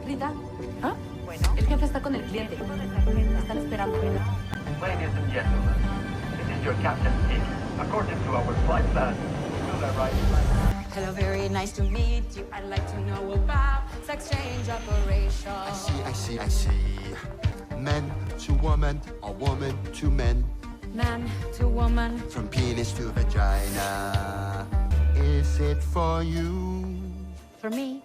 Rita, ¿Ah? el jefe está con el cliente. Están esperando. Ladies and gentlemen, this is your captain speaking. According to our flight plan, we will arrive. Hello, very nice to meet you. I'd like to know about sex change operation. I see. Men to woman, or woman to men. Man to woman. From penis to vagina. Is it for you? For me.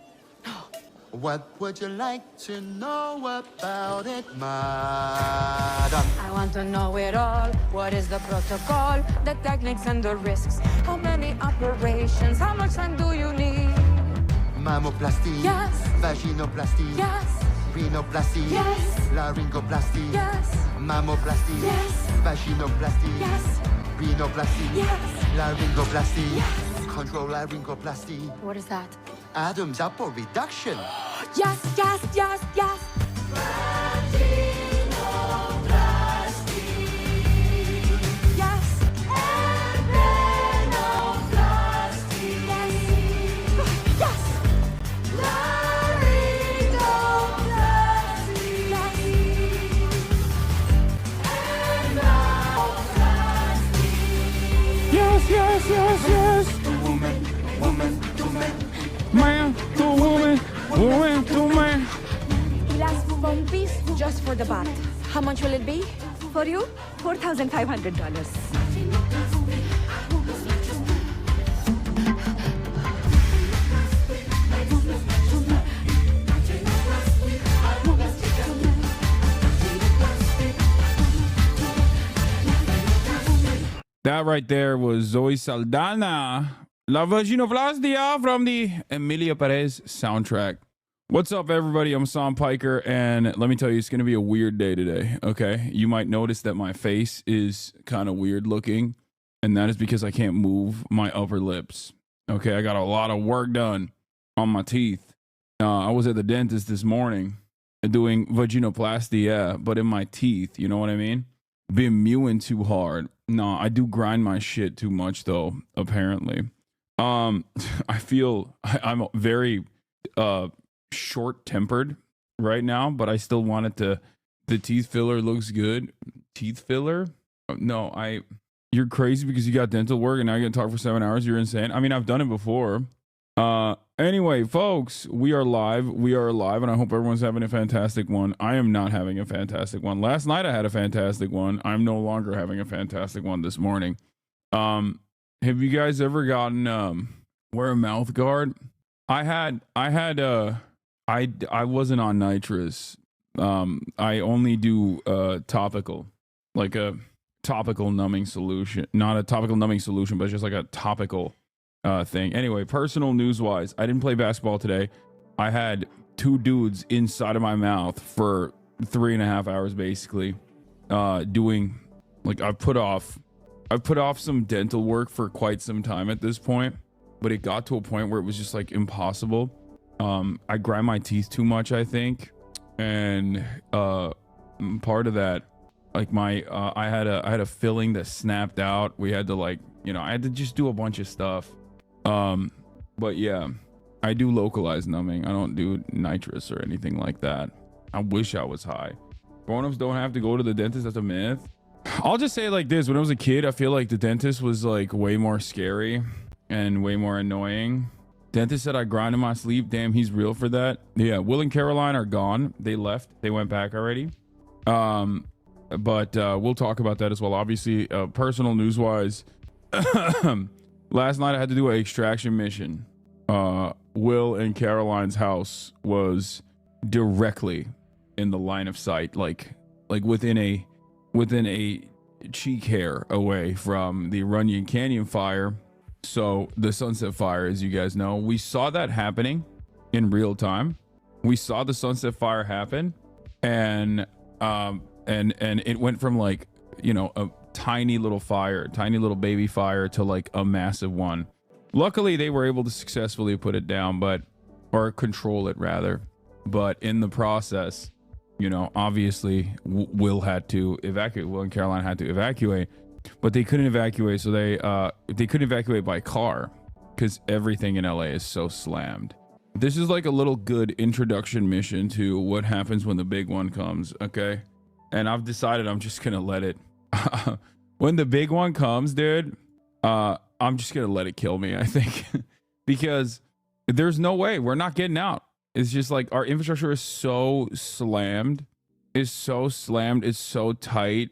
What would you like to know about it, madam? I want to know it all. What is the protocol, the techniques and the risks? How many operations? How much time do you need? Mammoplasty. Yes. Vaginoplasty. Yes. Rhinoplasty. Yes. Laryngoplasty. Yes. Mammoplasty. Yes. Vaginoplasty. Yes. Rhinoplasty. Yes. Laryngoplasty. Yes. Control laryngoplasty. What is that? Adam's apple reduction. Yes, yes, yes, yes. Yes. Yes. Man to woman, woman to man. Last one piece just for the bath. How much will it be? For you, $4,500. That right there was Zoe Saldana, La Vaginoplastia from the Emilia Perez soundtrack. What's up, everybody? I'm Sam Piker, and let me tell you, it's going to be a weird day today, okay? You might notice that my face is kind of weird looking, and that is because I can't move my upper lips, okay? I got a lot of work done on my teeth. I was at the dentist this morning doing vaginoplasty, yeah, but in my teeth, you know what I mean? Being mewing too hard. No, I do grind my shit too much, though, apparently. I feel I'm very short-tempered right now, but I still want it to. The teeth filler looks good. Teeth filler? No, you're crazy because you got dental work and now you're gonna talk for 7 hours. You're insane. I mean, I've done it before. Anyway, folks, we are live, and I hope everyone's having a fantastic one. I am not having a fantastic one. Last night I had a fantastic one. I'm no longer having a fantastic one this morning. Have you guys ever gotten wear a mouth guard? I wasn't on nitrous. I only do topical, like a topical numbing solution. Not a topical numbing solution, but just like a topical thing. Anyway, personal news wise, I didn't play basketball today. I had two dudes inside of my mouth for 3.5 hours basically, doing like I've put off some dental work for quite some time at this point, but it got to a point where it was just like impossible. I grind my teeth too much, I think, and part of that, like my I had a filling that snapped out. We had to I had to just do a bunch of stuff. But yeah, I do localized numbing. I don't do nitrous or anything like that. I wish I was high. Grown-ups don't have to go to the dentist. That's a myth. I'll just say it like this. When I was a kid, I feel like the dentist was like way more scary and way more annoying. Dentist said I grind in my sleep. Damn, he's real for that. Yeah, Will and Caroline are gone. They left. They went back already. But we'll talk about that as well. Obviously, personal news-wise, last night I had to do an extraction mission. Will and Caroline's house was directly in the line of sight, like within a cheek hair away from the Runyon Canyon fire. So the Sunset Fire, as you guys know, we saw that happening in real time. We saw the Sunset Fire happen, and it went from like, a tiny little fire, tiny little baby fire to like a massive one. Luckily, they were able to successfully put it down, or control it rather. But in the process, obviously Will had to evacuate. Will and Caroline had to evacuate, but they couldn't evacuate. So they couldn't evacuate by car because everything in LA is so slammed. This is like a little good introduction mission to what happens when the big one comes, okay? And I've decided I'm just gonna let it. When the big one comes, dude, I'm just gonna let it kill me, I think. Because there's no way we're not getting out. It's just like our infrastructure is so slammed. It's so slammed. It's so tight.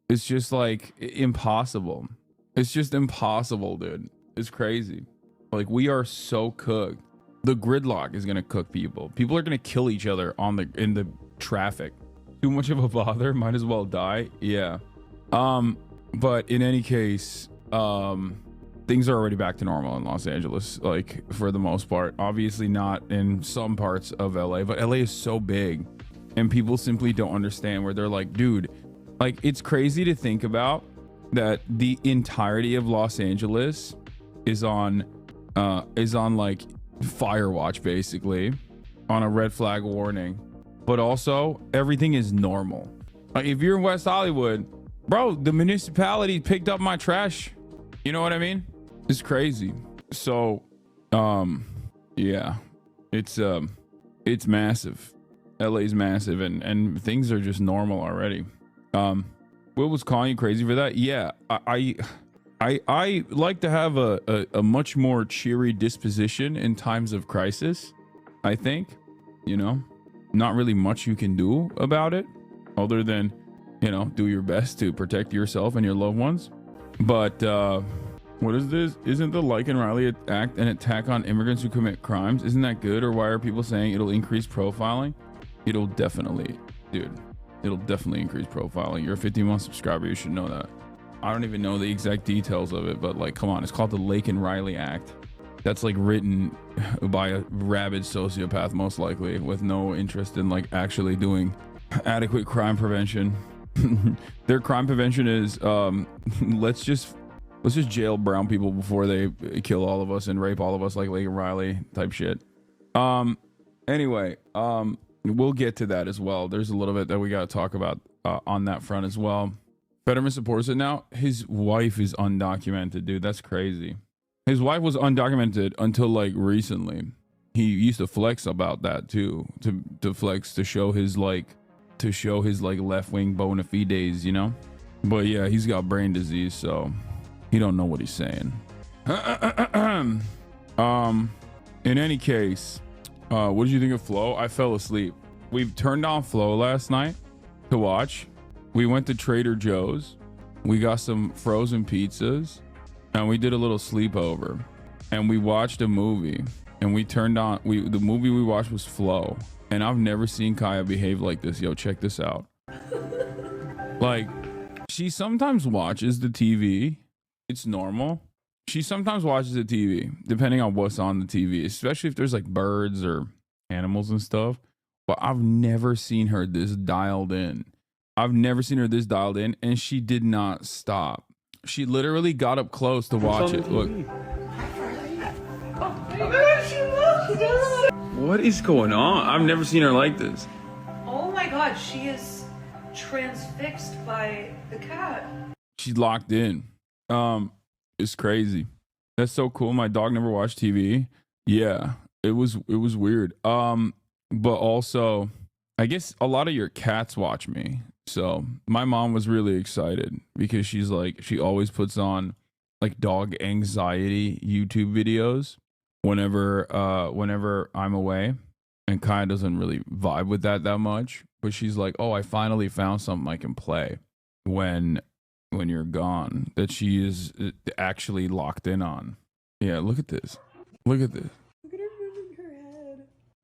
It's just like impossible. It's just impossible, dude. It's crazy. Like we are so cooked. The gridlock is gonna cook people. People are gonna kill each other in the traffic. Too much of a bother. Might as well die. Yeah. But in any case, things are already back to normal in Los Angeles, like for the most part. Obviously not in some parts of LA, but LA is so big and people simply don't understand, where they're like, dude, like it's crazy to think about that the entirety of Los Angeles is on like fire watch, basically on a red flag warning, but also everything is normal. Like if you're in West Hollywood, bro, the municipality picked up my trash. You know what I mean? It's crazy. So, yeah, it's massive. LA's massive, and things are just normal already. Will was calling you crazy for that? Yeah, I like to have a much more cheery disposition in times of crisis. I think, you know, not really much you can do about it other than, you know, do your best to protect yourself and your loved ones. But what is this? Isn't the Like Riley Act an attack on immigrants who commit crimes? Isn't that good? Or why are people saying it'll increase profiling? It'll definitely, dude, it'll definitely increase profiling. You're a 15-month subscriber, you should know that. I don't even know the exact details of it, but like, come on, it's called the Lake and Riley Act. That's like written by a rabid sociopath, most likely, with no interest in like actually doing adequate crime prevention. Their crime prevention is let's just jail brown people before they kill all of us and rape all of us, like Lake and Riley type shit. Anyway, we'll get to that as well. There's a little bit that we got to talk about on that front as well. Fetterman supports it now. His wife is undocumented, dude. That's crazy. His wife was undocumented until like recently. He used to flex about that too, to flex, to show his like left-wing bona fides, you know. But yeah, he's got brain disease, so he don't know what he's saying. In any case, what did you think of Flow? I fell asleep. We turned on Flow last night to watch. We went to Trader Joe's. We got some frozen pizzas and we did a little sleepover and we watched a movie and we turned on, the movie we watched was Flow, and I've never seen Kaya behave like this. Yo, check this out. Like, she sometimes watches the TV. It's normal. She sometimes watches the TV, depending on what's on the TV, especially if there's like birds or animals and stuff. But I've never seen her this dialed in. And she did not stop. She literally got up close to watch it. Look. What is going on? I've never seen her like this. Oh my god, she is transfixed by the cat. She's locked in. It's crazy. That's so cool. My dog never watched TV. Yeah, it was weird. But also, I guess a lot of your cats watch me. So my mom was really excited because she's like, she always puts on like dog anxiety YouTube videos whenever I'm away, and Kai doesn't really vibe with that much. But she's like, oh, I finally found something I can play when you're gone, that she is actually locked in on. Yeah, look at this. Look at her moving her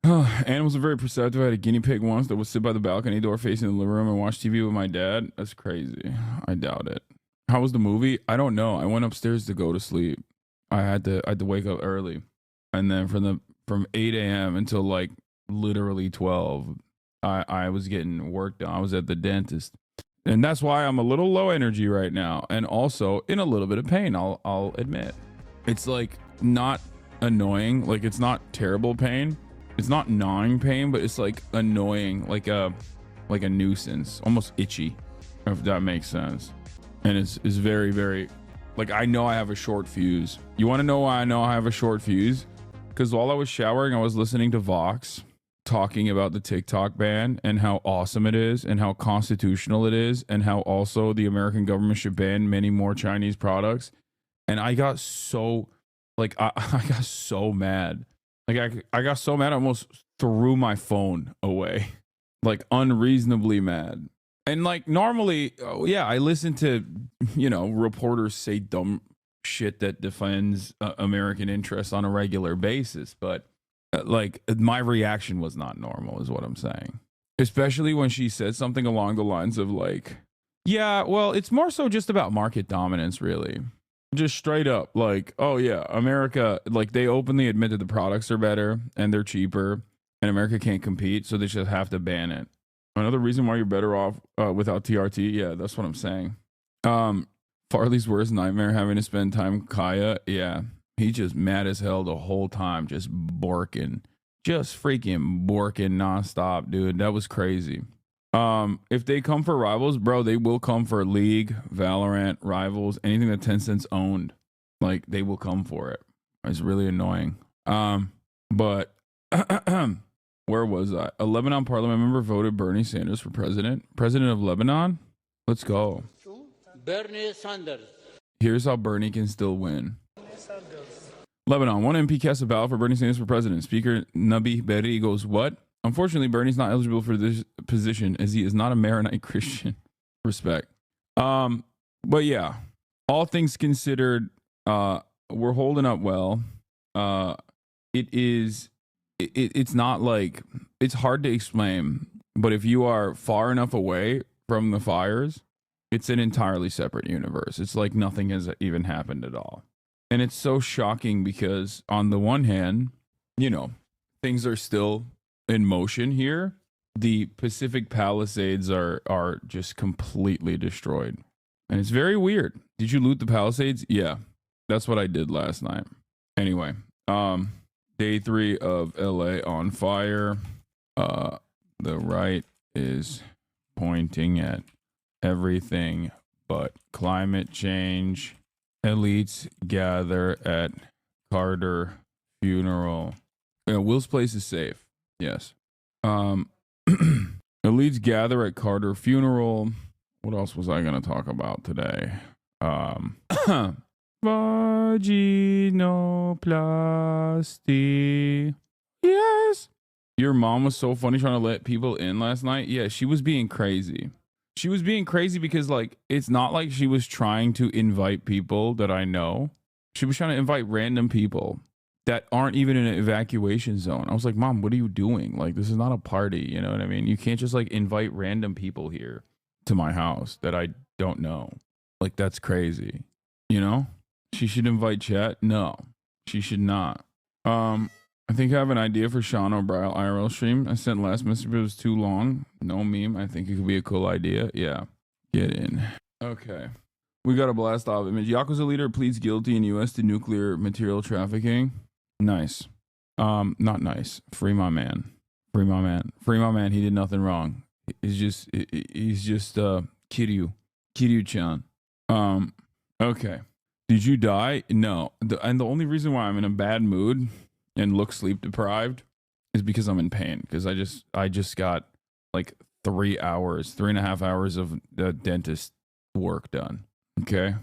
head. Animals are very perceptive. I had a guinea pig once that would sit by the balcony door facing the living room and watch TV with my dad. That's crazy. I doubt it. How was the movie? I don't know. I went upstairs to go to sleep. I had to wake up early. And then from 8 a.m. until like literally 12, I was getting work done. I was at the dentist. And that's why I'm a little low energy right now, and also in a little bit of pain, I'll admit. It's like not annoying, like it's not terrible pain. It's not gnawing pain, but it's like annoying, like a nuisance, almost itchy, if that makes sense. And it's very, very, like, I know I have a short fuse. You want to know why I know I have a short fuse? because while I was showering, I was listening to Vox talking about the TikTok ban and how awesome it is and how constitutional it is and how also the American government should ban many more Chinese products. And I got so like I got so mad. Like I got so mad I almost threw my phone away. Like unreasonably mad. And like normally, yeah, I listen to, you know, reporters say dumb shit that defends American interests on a regular basis, but like my reaction was not normal is what I'm saying. Especially when she said something along the lines of like, yeah, well, it's more so just about market dominance, really. Just straight up like, oh yeah, America, like they openly admit that the products are better and they're cheaper and America can't compete, so they just have to ban it. Another reason why you're better off without TRT. Yeah, that's what I'm saying. Farley's worst nightmare, having to spend time with Kaya. Yeah, he just mad as hell the whole time, just borking, just freaking borking nonstop, dude. That was crazy. If they come for Rivals, bro, they will come for League, Valorant, Rivals, anything that Tencent's owned. Like they will come for it. It's really annoying. But where was I? A Lebanon parliament member voted Bernie Sanders for president. President of Lebanon? Let's go. Bernie Sanders. Here's how Bernie can still win. Lebanon, one MP cast a ballot for Bernie Sanders for president. Speaker Nabi Berri goes, what? Unfortunately, Bernie's not eligible for this position as he is not a Maronite Christian. Respect. But yeah, all things considered, we're holding up well. It's not like, it's hard to explain, but if you are far enough away from the fires, it's an entirely separate universe. It's like nothing has even happened at all. And it's so shocking because on the one hand, you know, things are still in motion here. The Pacific Palisades are just completely destroyed. And it's very weird. Did you loot the Palisades? Yeah, that's what I did last night. Anyway, day 3 of LA on fire. The right is pointing at everything but climate change. Elites gather at Carter funeral. Yeah, Will's place is safe. Yes. Elites gather at Carter funeral. What else was I going to talk about today? Vaginoplasty. Yes. Your mom was so funny trying to let people in last night. Yeah, she was being crazy. She was being crazy because, like, it's not like she was trying to invite people that I know. She was trying to invite random people that aren't even in an evacuation zone. I was like, Mom, what are you doing? Like, this is not a party. You know what I mean? You can't just, like, invite random people here to my house that I don't know. Like, that's crazy. You know? She should invite chat? No, she should not. I think I have an idea for Sean O'Brien IRL stream. I sent last message, but it was too long. No meme. I think it could be a cool idea. Yeah. Get in. Okay. We got a blast off image. Yakuza leader pleads guilty in U.S. to nuclear material trafficking. Nice. Not nice. Free my man. Free my man. Free my man. He did nothing wrong. He's just Kiryu. Kiryu-chan. Okay. Did you die? No. And the only reason why I'm in a bad mood and look sleep deprived is because I'm in pain. Because I just got like 3.5 hours of dentist work done. Okay.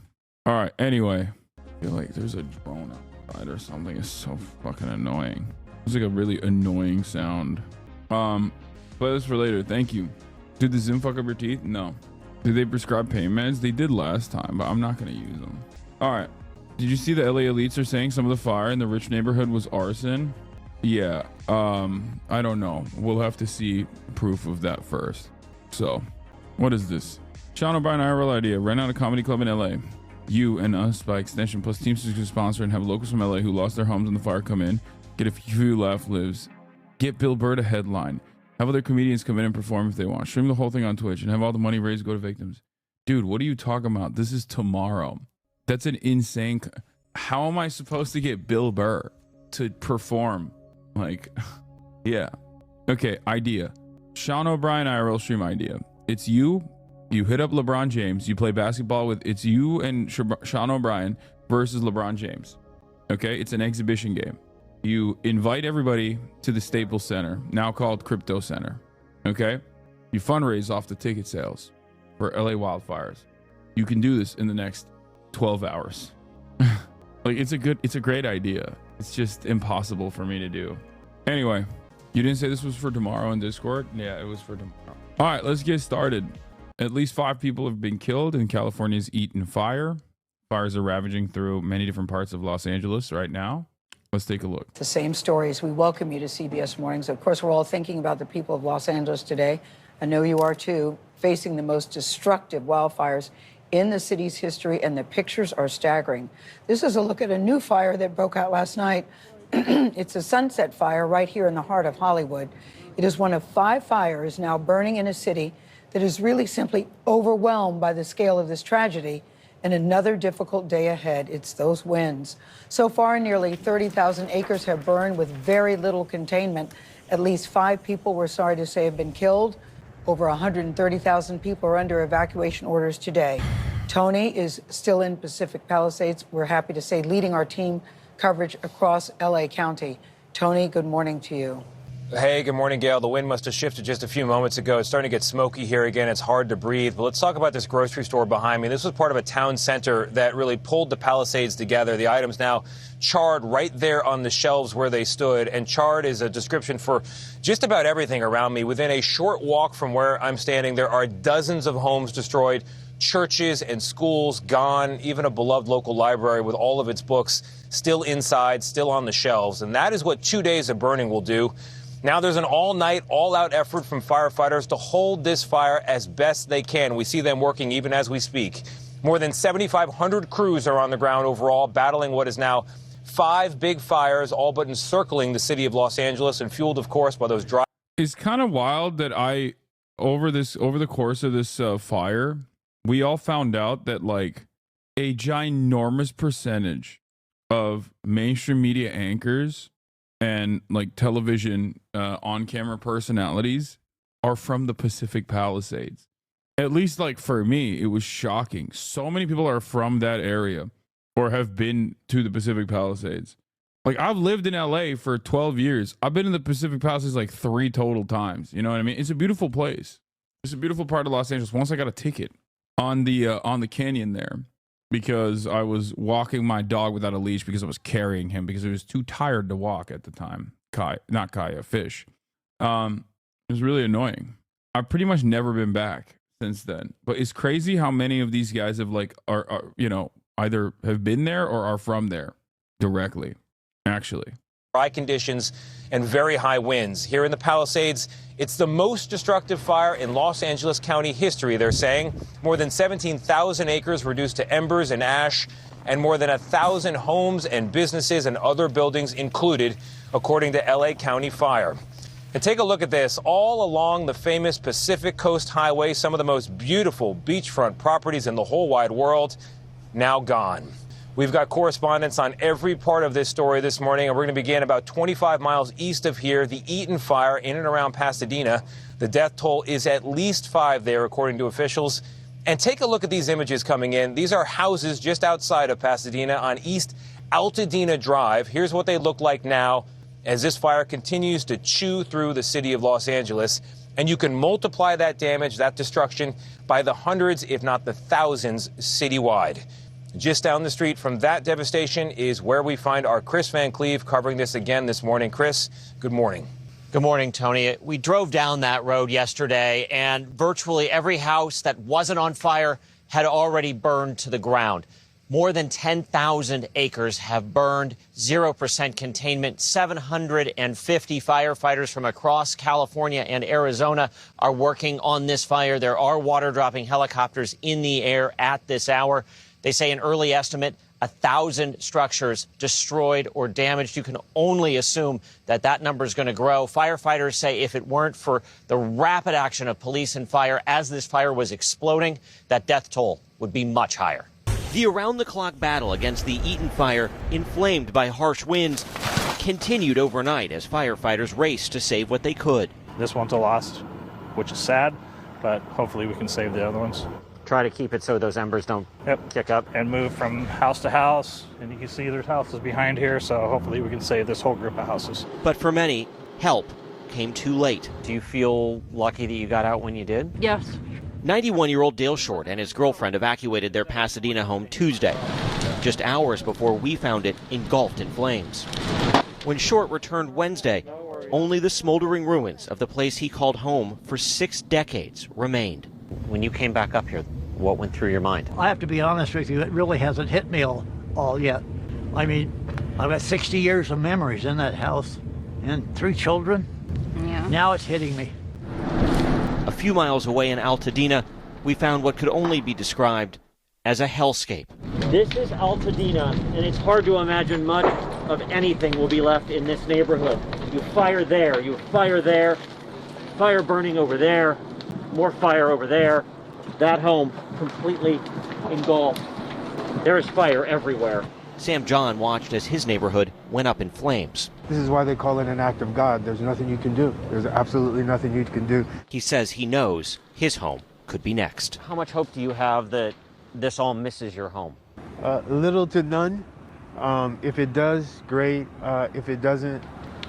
All right. Anyway, I feel like there's a drone outside or something. It's so fucking annoying. It's like a really annoying sound. Play this for later. Thank you. Did the Zoom fuck up your teeth? No. Did they prescribe pain meds? They did last time, but I'm not gonna use them. All right. Did you see the LA elites are saying some of the fire in the rich neighborhood was arson? Yeah. I don't know. We'll have to see proof of that first. So, what is this? Sean O'Brien IRL idea. Rent out a comedy club in LA. You and us, by extension, plus Teamsters can sponsor and have locals from LA who lost their homes in the fire come in. Get a few laugh lives. Get Bill Burr to headline. Have other comedians come in and perform if they want. Stream the whole thing on Twitch and have all the money raised go to victims. Dude, what are you talking about? This is tomorrow. That's an insane... How am I supposed to get Bill Burr to perform? Like, yeah. Okay, idea. Sean O'Brien IRL stream idea. It's you hit up LeBron James, you play basketball with... It's you and Sean O'Brien versus LeBron James. Okay, it's an exhibition game. you invite everybody to the Staples Center, now called Crypto Center. Okay? You fundraise off the ticket sales for LA wildfires. You can do this in the next 12 hours. Like, it's a great idea. It's just impossible for me to do. Anyway, you didn't say this was for tomorrow in Discord? Yeah, it was for tomorrow. All right, let's get started. At least 5 people have been killed in California's Eaton fire. Fires are ravaging through many different parts of Los Angeles right now. Let's take a look. The same stories. We welcome you to CBS Mornings. Of course, we're all thinking about the people of Los Angeles today. I know you are too, facing the most destructive wildfires in the city's history, and the pictures are staggering. This is a look at a new fire that broke out last night. It's a Sunset Fire right here in the heart of Hollywood. It is one of 5 fires now burning in a city that is really simply overwhelmed by the scale of this tragedy, and another difficult day ahead. It's those winds. So far, nearly 30,000 acres have burned with very little containment. At least 5 people, we're sorry to say, have been killed. Over 130,000 people are under evacuation orders today. Tony is still in Pacific Palisades. We're happy to say leading our team coverage across LA County. Tony, good morning to you. Hey, good morning, Gail. The wind must have shifted just a few moments ago. It's starting to get smoky here again. It's hard to breathe. But let's talk about this grocery store behind me. This was part of a town center that really pulled the Palisades together. The items now charred right there on the shelves where they stood. And charred is a description for just about everything around me. Within a short walk from where I'm standing, there are dozens of homes destroyed, churches and schools gone, even a beloved local library with all of its books still inside, still on the shelves. And that is what 2 days of burning will do. Now there's an all-night, all-out effort from firefighters to hold this fire as best they can. We see them working even as we speak. More than 7,500 crews are on the ground overall, battling what is now 5 big fires, all but encircling the city of Los Angeles and fueled, of course, by those dry. It's kind of wild that over the course of this fire, we all found out that like a ginormous percentage of mainstream media anchors and like television on-camera personalities are from the Pacific Palisades. At least like for me, it was shocking. So many people are from that area or have been to the Pacific Palisades. Like, I've lived in LA for 12 years. I've been in the Pacific Palisades like 3 total times. You know what I mean? It's a beautiful place. It's a beautiful part of Los Angeles. Once I got a ticket on the canyon there, because I was walking my dog without a leash because I was carrying him because he was too tired to walk at the time. Fish. It was really annoying. I've pretty much never been back since then. But it's crazy how many of these guys have like are you know, either have been there or are from there directly, actually. Dry conditions and very high winds. Here in the Palisades, it's the most destructive fire in Los Angeles County history, they're saying. More than 17,000 acres reduced to embers and ash, and more than 1,000 homes and businesses and other buildings included, according to LA County Fire. And take a look at this. All along the famous Pacific Coast Highway, some of the most beautiful beachfront properties in the whole wide world, now gone. We've got correspondents on every part of this story this morning, and we're going to begin about 25 miles east of here, the Eaton fire in and around Pasadena. The death toll is at least 5 there, according to officials. And take a look at these images coming in. These are houses just outside of Pasadena on East Altadena Drive. Here's what they look like now as this fire continues to chew through the city of Los Angeles. And you can multiply that damage, that destruction, by the hundreds, if not the thousands, citywide. Just down the street from that devastation is where we find our Chris Van Cleve covering this again this morning. Chris, good morning. Good morning, Tony. We drove down that road yesterday, and virtually every house that wasn't on fire had already burned to the ground. More than 10,000 acres have burned, 0% containment. 750 firefighters from across California and Arizona are working on this fire. There are water-dropping helicopters in the air at this hour. They say an early estimate, 1,000 structures destroyed or damaged. You can only assume that that number is going to grow. Firefighters say if it weren't for the rapid action of police and fire as this fire was exploding, that death toll would be much higher. The around-the-clock battle against the Eaton fire, inflamed by harsh winds, continued overnight as firefighters raced to save what they could. This one's a loss, which is sad, but hopefully we can save the other ones. try to keep it so those embers don't kick up. And move from house to house. And you can see there's houses behind here, so hopefully we can save this whole group of houses. But for many, help came too late. Do you feel lucky that you got out when you did? Yes. 91-year-old Dale Short and his girlfriend evacuated their Pasadena home Tuesday, just hours before we found it engulfed in flames. When Short returned Wednesday, only the smoldering ruins of the place he called home for 6 decades remained. When you came back up here, what went through your mind? I have to be honest with you, it really hasn't hit me all yet. I mean, I've got 60 years of memories in that house and 3 children. Yeah. Now it's hitting me. A few miles away in Altadena, we found what could only be described as a hellscape. This is Altadena, and it's hard to imagine much of anything will be left in this neighborhood. You fire there, you fire there, fire burning over there, more fire over there. That home completely engulfed. There is fire everywhere. Sam John watched as his neighborhood went up in flames. This is why they call it an act of God. There's nothing you can do. There's absolutely nothing you can do. He says he knows his home could be next. How much hope do you have that this all misses your home? Little to none. If it does, great. If it doesn't,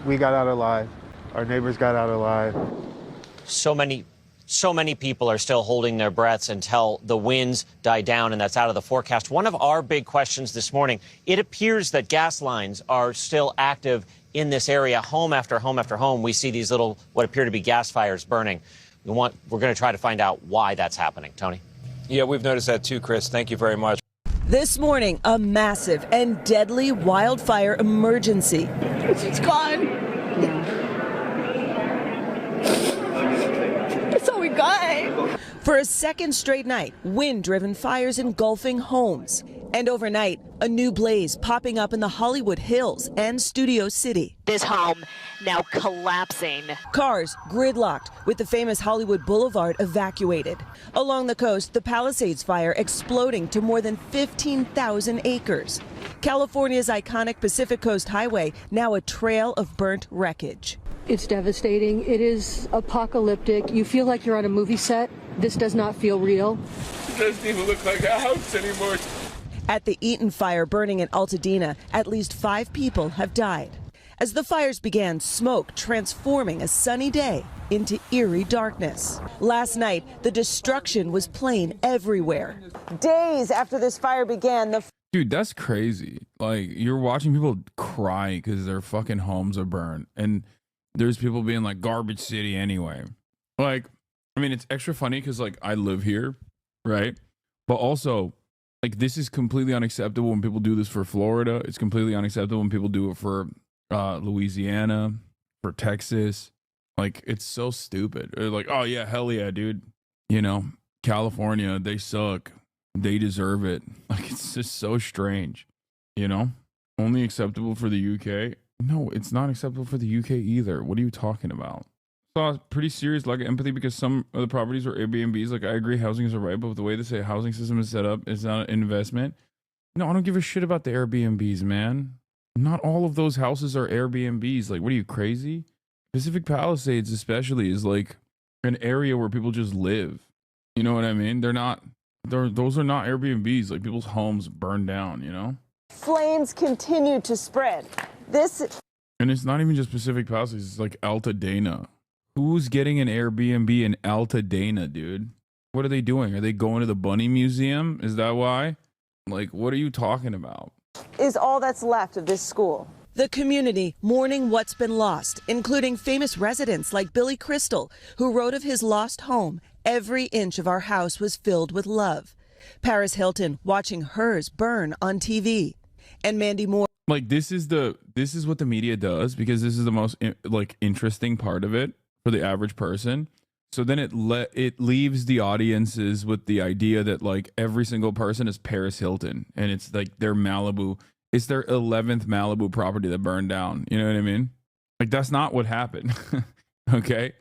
we got out alive. Our neighbors got out alive. So many people are still holding their breaths until the winds die down, and that's out of the forecast. One of our big questions this morning, it appears that gas lines are still active in this area. Home after home after home, we see these little, what appear to be gas fires burning. We're going to try to find out why that's happening. Tony? Yeah, we've noticed that too, Chris. Thank you very much. This morning, a massive and deadly wildfire emergency. It's gone. That's all we got. For a second straight night, wind-driven fires engulfing homes. And overnight, a new blaze popping up in the Hollywood Hills and Studio City. This home now collapsing. Cars gridlocked, with the famous Hollywood Boulevard evacuated. Along the coast, the Palisades fire exploding to more than 15,000 acres. California's iconic Pacific Coast Highway, now a trail of burnt wreckage. It's devastating. It is apocalyptic. You feel like you're on a movie set. This does not feel real. It doesn't even look like a house anymore. At the Eaton fire burning in Altadena, at least 5 people have died. As the fires began, smoke transforming a sunny day into eerie darkness. Last night, the destruction was plain everywhere. Days after this fire began, Dude, that's crazy. Like, you're watching people cry because their fucking homes are burned. And there's people being like, garbage city anyway. Like, I mean, it's extra funny because, like, I live here, right? But also, like, this is completely unacceptable when people do this for Florida. It's completely unacceptable when people do it for Louisiana, for Texas. Like, it's so stupid. They're like, oh, yeah, hell yeah, dude. You know, California, they suck. They deserve it. Like, it's just so strange, you know? Only acceptable for the UK? No, it's not acceptable for the UK either. What are you talking about? Saw pretty serious lack of empathy because some of the properties were Airbnbs. Like, I agree, housing is a right, but with the way the housing system is set up, it's not an investment. No, I don't give a shit about the Airbnbs, man. Not all of those houses are Airbnbs. Like, what are you, crazy? Pacific Palisades especially is like an area where people just live. You know what I mean? Those are not Airbnbs. Like, people's homes burn down, you know? flames continue to spread. And it's not even just Pacific Palisades. It's like Altadena. Who's getting an Airbnb in Altadena, dude? What are they doing? Are they going to the Bunny Museum? Is that why? Like, what are you talking about? Is all that's left of this school. The community mourning what's been lost, including famous residents like Billy Crystal, who wrote of his lost home. Every inch of our house was filled with love. Paris Hilton watching hers burn on TV. And Mandy Moore. Like, this is what the media does, because this is the most interesting part of it for the average person. So then it leaves the audiences with the idea that like every single person is Paris Hilton, and it's like their Malibu. It's their 11th Malibu property that burned down. You know what I mean? Like, that's not what happened. Okay.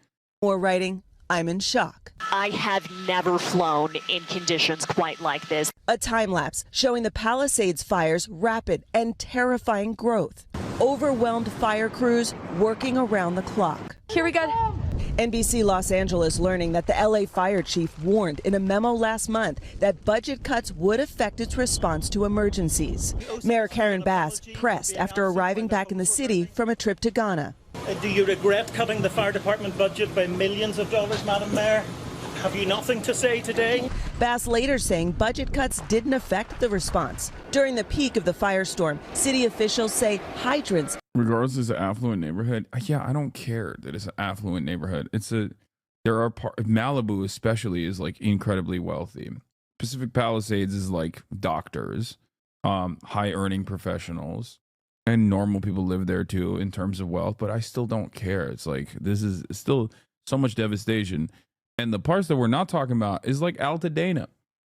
More writing, I'm in shock. I have never flown in conditions quite like this. A time lapse showing the Palisades fire's rapid and terrifying growth. Overwhelmed fire crews working around the clock. Here we go. NBC Los Angeles learning that the LA fire chief warned in a memo last month that budget cuts would affect its response to emergencies. Mayor Karen Bass pressed after arriving back in the city from a trip to Ghana. Do you regret cutting the fire department budget by millions of dollars, Madam Mayor? Have you nothing to say today? Bass later saying budget cuts didn't affect the response. During the peak of the firestorm, city officials say hydrants. Regardless, it's an affluent neighborhood. Yeah, I don't care that it's an affluent neighborhood. Malibu especially is like incredibly wealthy. Pacific Palisades is like doctors, high earning professionals, and normal people live there too in terms of wealth. But I still don't care. It's like this is still so much devastation. And the parts that we're not talking about is like Altadena,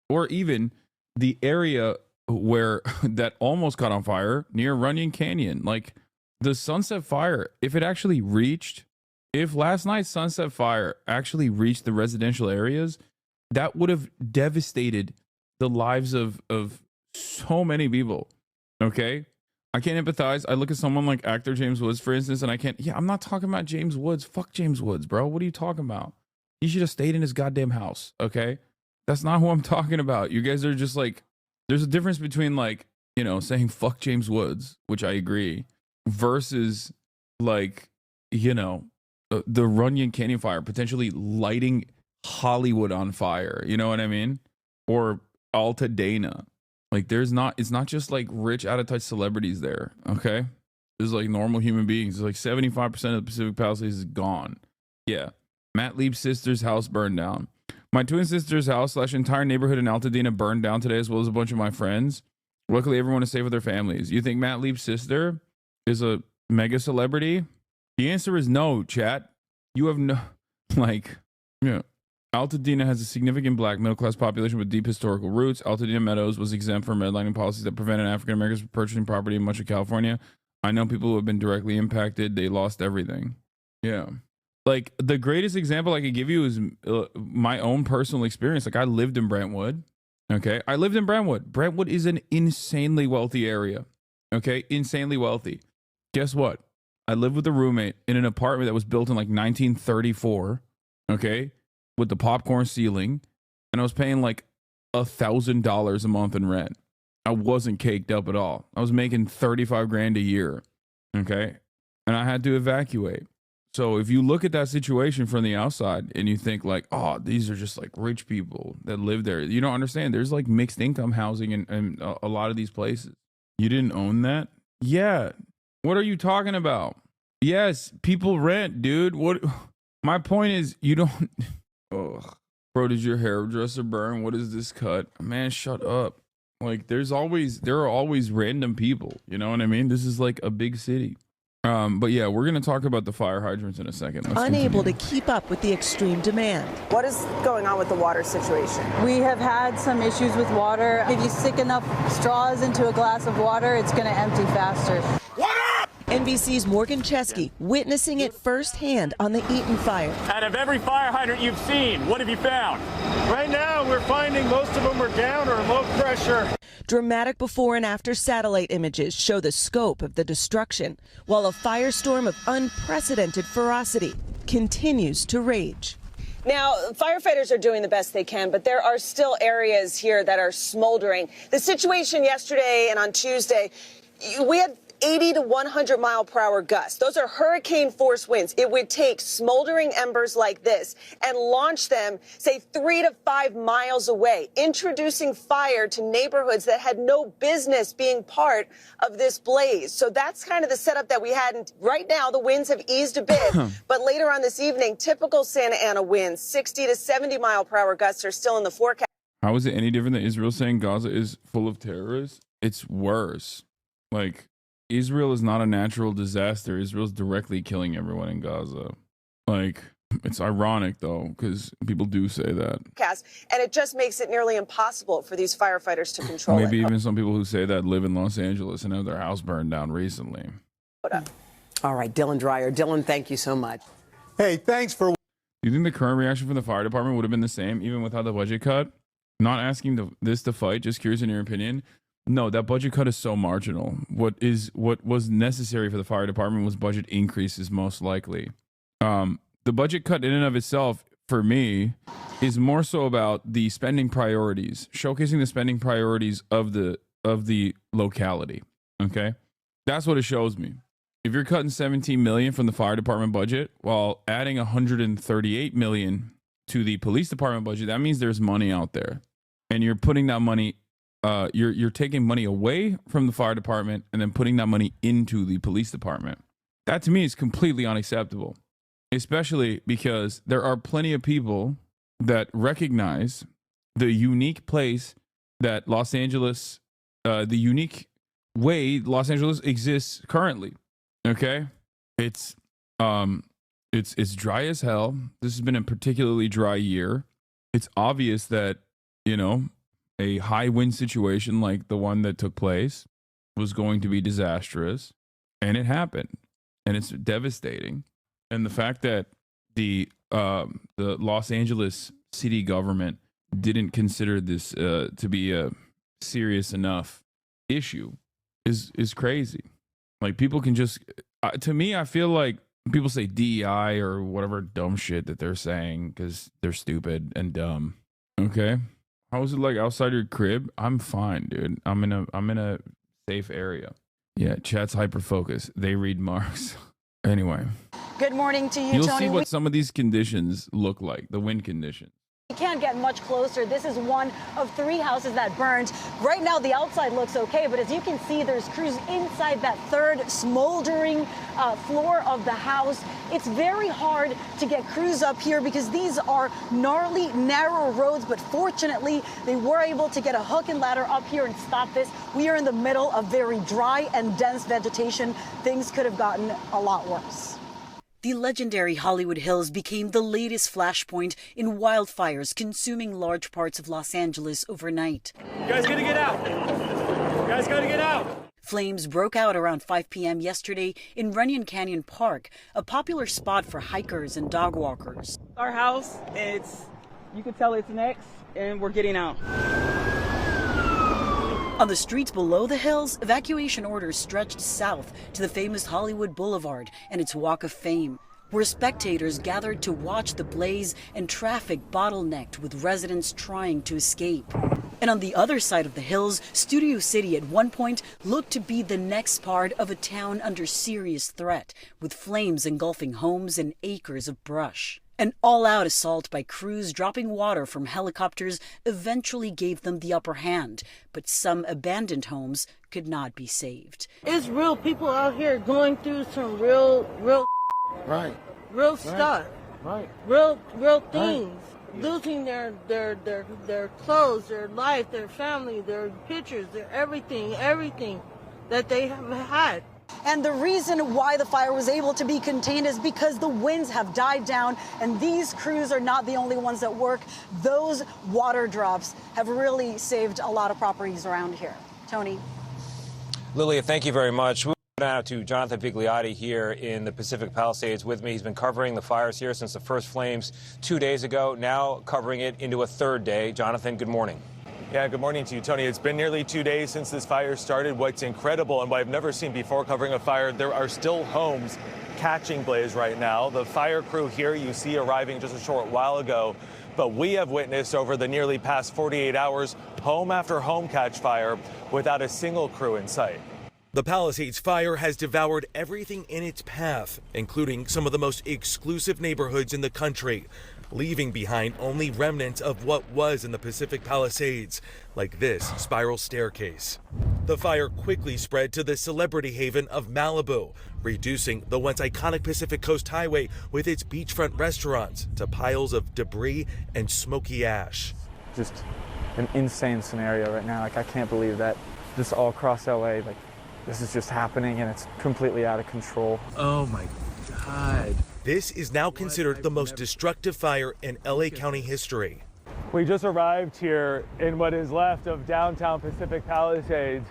or even the area where that almost caught on fire near Runyon Canyon. Like the Sunset Fire, if last night's Sunset Fire actually reached the residential areas, that would have devastated the lives of so many people. Okay? I can't empathize. I look at someone like actor James Woods, for instance, and I'm not talking about James Woods. Fuck James Woods, bro. What are you talking about? He should have stayed in his goddamn house, okay? That's not who I'm talking about. You guys are just like, there's a difference between like, saying fuck James Woods, which I agree, versus like, the Runyon Canyon fire potentially lighting Hollywood on fire. You know what I mean? Or Altadena. Like it's not just like rich, out of touch celebrities there, okay? There's like normal human beings. It's like 75% of the Pacific Palisades is gone. Yeah. Matt Leib's sister's house burned down. My twin sister's house / entire neighborhood in Altadena burned down today, as well as a bunch of my friends. Luckily, everyone is safe with their families. You think Matt Leib's sister is a mega celebrity? The answer is no, chat. You have no, Altadena has a significant black middle-class population with deep historical roots. Altadena Meadows was exempt from redlining policies that prevented African Americans from purchasing property in much of California. I know people who have been directly impacted. They lost everything. Yeah. Like, the greatest example I could give you is my own personal experience. Like, I lived in Brentwood. Okay. I lived in Brentwood. Brentwood is an insanely wealthy area. Okay. Insanely wealthy. Guess what? I lived with a roommate in an apartment that was built in like 1934. Okay. With the popcorn ceiling. And I was paying like $1,000 a month in rent. I wasn't caked up at all. I was making 35 grand a year. Okay. And I had to evacuate. So if you look at that situation from the outside and you think like, oh, these are just like rich people that live there, you don't understand. There's like mixed income housing in a lot of these places. You didn't own that? Yeah. What are you talking about? Yes, people rent, dude. What? My point is, you don't. Ugh. Bro, did your hairdresser burn? What is this cut? Man, shut up. Like, there are always random people. You know what I mean? This is like a big city. But yeah, we're going to talk about the fire hydrants in a second. Unable to keep up with the extreme demand. What is going on with the water situation? We have had some issues with water. If you stick enough straws into a glass of water, it's going to empty faster. NBC's Morgan Chesky witnessing it firsthand on the Eaton fire. Out of every fire hydrant you've seen, what have you found? Right now, we're finding most of them are down or low pressure. Dramatic before and after satellite images show the scope of the destruction, while a firestorm of unprecedented ferocity continues to rage. Now, firefighters are doing the best they can, but there are still areas here that are smoldering. The situation yesterday and on Tuesday, we had 80 to 100 mile per hour gusts. Those are hurricane force winds. It would take smoldering embers like this and launch them, say, 3 to 5 miles away, introducing fire to neighborhoods that had no business being part of this blaze. So that's kind of the setup that we had. And right now, the winds have eased a bit. But later on this evening, typical Santa Ana winds, 60 to 70 mile per hour gusts are still in the forecast. How is it any different than Israel saying Gaza is full of terrorists? It's worse. Like, Israel is not a natural disaster. Israel's directly killing everyone in Gaza. Like, it's ironic, though, because people do say that. And it just makes it nearly impossible for these firefighters to control Maybe even some people who say that live in Los Angeles and have their house burned down recently. All right, Dylan Dreyer. Dylan, thank you so much. Hey, thanks for... Do you think the current reaction from the fire department would have been the same, even without the budget cut? Not asking this to fight, just curious in your opinion. No, that budget cut is so marginal. What was necessary for the fire department was budget increases, most likely. the budget cut in and of itself, for me, is more so about the spending priorities, showcasing the spending priorities of the locality. Okay, that's what it shows me. If you're cutting $17 million from the fire department budget while adding $138 million to the police department budget, that means there's money out there, and you're putting that money. You're taking money away from the fire department and then putting that money into the police department. That to me is completely unacceptable, especially because there are plenty of people that recognize the unique place that Los Angeles, the unique way Los Angeles exists currently. Okay, it's dry as hell. This has been a particularly dry year. It's obvious that, you know, a high wind situation like the one that took place was going to be disastrous, and it happened, and it's devastating. And the fact that the Los Angeles city government didn't consider this to be a serious enough issue is crazy. Like, people can just to me, I feel like people say DEI or whatever dumb shit that they're saying because they're stupid and dumb. Okay. How is it like outside your crib? I'm fine, dude. I'm in a safe area. Yeah, chat's hyper focused. They read Marx. Anyway. Good morning to you, You'll Tony. see what some of these conditions look like, the wind conditions. We can't get much closer. This is one of 3 houses that burned. Right now, the outside looks okay, but as you can see, there's crews inside that 3rd smoldering floor of the house. It's very hard to get crews up here because these are gnarly, narrow roads, but fortunately, they were able to get a hook and ladder up here and stop this. We are in the middle of very dry and dense vegetation. Things could have gotten a lot worse. The legendary Hollywood Hills became the latest flashpoint in wildfires consuming large parts of Los Angeles overnight. You guys gotta get out. You guys gotta get out. Flames broke out around 5 p.m. yesterday in Runyon Canyon Park, a popular spot for hikers and dog walkers. Our house, you can tell it's next, and we're getting out. On the streets below the hills, evacuation orders stretched south to the famous Hollywood Boulevard and its Walk of Fame, where spectators gathered to watch the blaze and traffic bottlenecked with residents trying to escape. And on the other side of the hills, Studio City at one point looked to be the next part of a town under serious threat, with flames engulfing homes and acres of brush. An all-out assault by crews dropping water from helicopters eventually gave them the upper hand, but some abandoned homes could not be saved. It's real people out here going through some real Right. Real stuff. Right. Real things. Right. Losing their clothes, their life, their family, their pictures, their everything that they have had. And the reason why the fire was able to be contained is because the winds have died down, and these crews are not the only ones that work. Those water drops have really saved a lot of properties around here. Tony. Lilia, thank you very much. We'll go now to Jonathan Pigliotti here in the Pacific Palisades with me. He's been covering the fires here since the first flames 2 days ago, now covering it into a 3rd day. Jonathan, good morning. Yeah, good morning to you, Tony. It's been nearly 2 days since this fire started. What's incredible and what I've never seen before covering a fire, there are still homes catching blaze right now. The fire crew here you see arriving just a short while ago, but we have witnessed over the nearly past 48 hours, home after home catch fire without a single crew in sight. The Palisades fire has devoured everything in its path, including some of the most exclusive neighborhoods in the country, leaving behind only remnants of what was in the Pacific Palisades, like this spiral staircase. The fire quickly spread to the celebrity haven of Malibu, reducing the once iconic Pacific Coast Highway with its beachfront restaurants to piles of debris and smoky ash. Just an insane scenario right now. Like, I can't believe that this all across LA, like, this is just happening and it's completely out of control. Oh my God. This is now considered the most destructive fire in LA County history. We just arrived here in what is left of downtown Pacific Palisades,